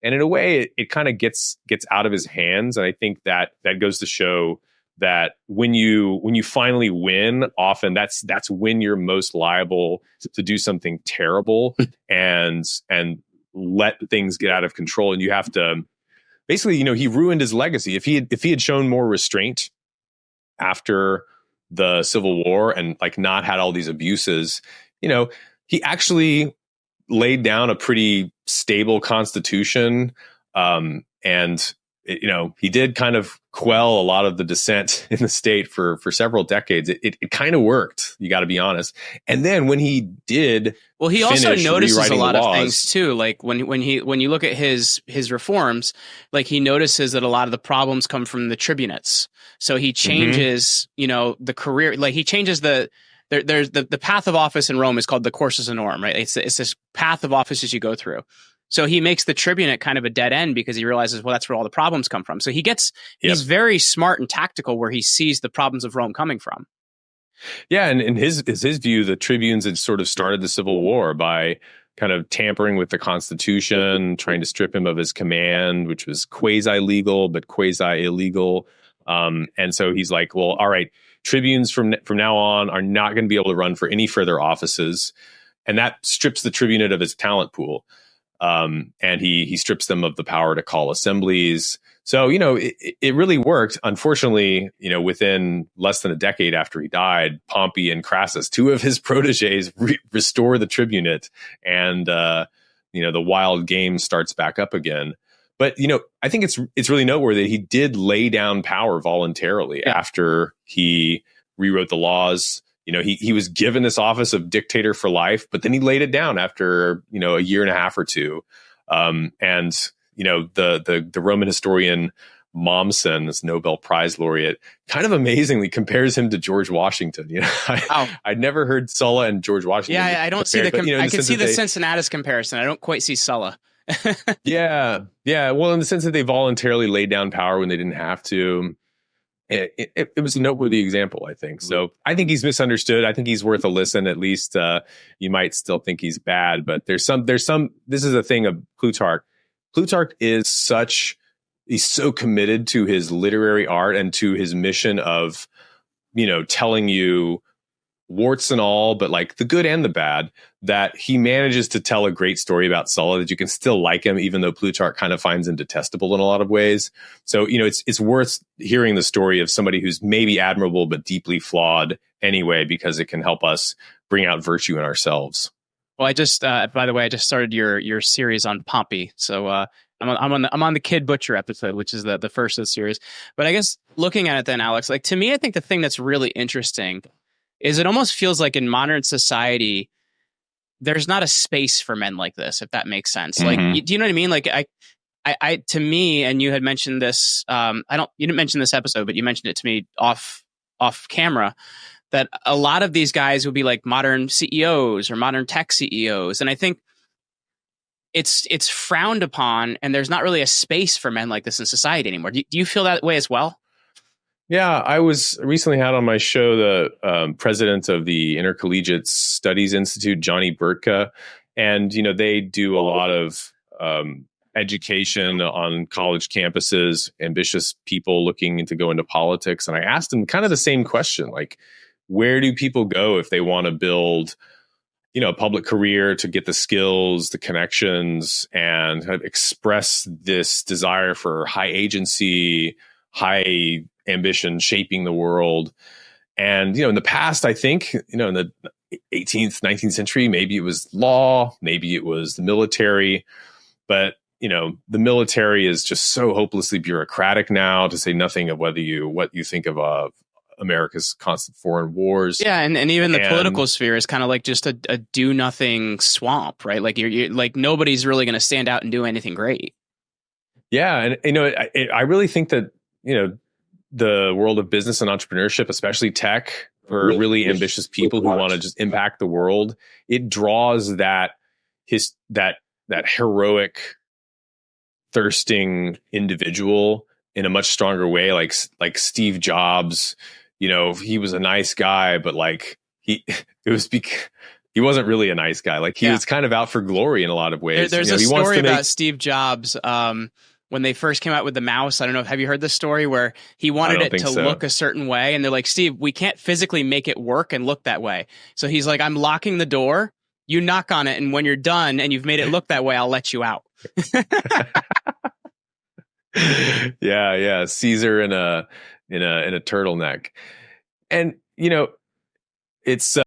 And in a way, it kind of gets out of his hands. And I think that goes to show that when you finally win, often that's when you're most liable to do something terrible and let things get out of control. And you have to basically, he ruined his legacy. If he had shown more restraint after the Civil War and like not had all these abuses, he actually laid down a pretty stable constitution. And he did kind of quell a lot of the dissent in the state for several decades. It kind of worked, you got to be honest. And then when he did, well, he also notices a lot of things too. Like when you look at his reforms, like he notices that a lot of the problems come from the tribunates. So he changes, the career, like he changes there's the path of office in Rome is called the cursus honorum, right? It's this path of offices you go through. So he makes the tribunate kind of a dead end because he realizes, well, that's where all the problems come from. So he's very smart and tactical where he sees the problems of Rome coming from. Yeah, and in his view, the tribunes had sort of started the Civil War by kind of tampering with the Constitution, trying to strip him of his command, which was quasi-legal but quasi-illegal. And so he's like, well, all right, tribunes from now on are not going to be able to run for any further offices. And that strips the tribunate of his talent pool. And he strips them of the power to call assemblies. So, it really worked. Unfortunately, within less than a decade after he died, Pompey and Crassus, two of his proteges, restore the tribunate, and the wild game starts back up again. But I think it's really noteworthy he did lay down power voluntarily after he rewrote the laws. He was given this office of dictator for life, but then he laid it down after, a year and a half or two. The Roman historian Mommsen, this Nobel Prize laureate, kind of amazingly compares him to George Washington. I'd never heard Sulla and George Washington. Yeah, I don't see I can see the Cincinnatus comparison. I don't quite see Sulla. Yeah. Well, in the sense that they voluntarily laid down power when they didn't have to. It was a noteworthy example, I think. So I think he's misunderstood. I think he's worth a listen. At least you might still think he's bad, but there's some. This is a thing of Plutarch. Plutarch he's so committed to his literary art and to his mission of, telling you warts and all, but like the good and the bad, that he manages to tell a great story about Sulla that you can still like him, even though Plutarch kind of finds him detestable in a lot of ways. So, it's worth hearing the story of somebody who's maybe admirable, but deeply flawed anyway, because it can help us bring out virtue in ourselves. Well, I just, by the way, I just started your series on Pompey. So, I'm on the Kid Butcher episode, which is the first of the series. But I guess looking at it then, Alex, like to me, I think the thing that's really interesting is it almost feels like in modern society, there's not a space for men like this, if that makes sense. Like, do you know what I mean? Like I to me, and you had mentioned this, you didn't mention this episode, but you mentioned it to me off camera, that a lot of these guys would be like modern CEOs or modern tech CEOs. And I think it's frowned upon, and there's not really a space for men like this in society anymore. Do you feel that way as well? Yeah, I was recently had on my show the president of the Intercollegiate Studies Institute, Johnny Burtka, and they do a lot of education on college campuses, ambitious people looking to go into politics. And I asked him kind of the same question, like, where do people go if they want to build, a public career, to get the skills, the connections, and kind of express this desire for high agency, high ambition, shaping the world? And in the past, I think in the 18th, 19th century, maybe it was law, maybe it was the military, but the military is just so hopelessly bureaucratic now, to say nothing of what you think of America's constant foreign wars. Yeah, and even the political sphere is kind of like just a do nothing swamp, right? Like you're like nobody's really going to stand out and do anything great. Yeah, and I really think that the world of business and entrepreneurship, especially tech, for really ambitious people who want to just impact the world, it draws that heroic, thirsting individual in a much stronger way. Like Steve Jobs, he was a nice guy, but like he wasn't really a nice guy. Like he was kind of out for glory in a lot of ways. There's a story about Steve Jobs when they first came out with the mouse. I don't know. Have you heard this story where he wanted it to look a certain way? And they're like, Steve, we can't physically make it work and look that way. So he's like, I'm locking the door. You knock on it. And when you're done and you've made it look that way, I'll let you out. Yeah. Caesar in a turtleneck. And, it's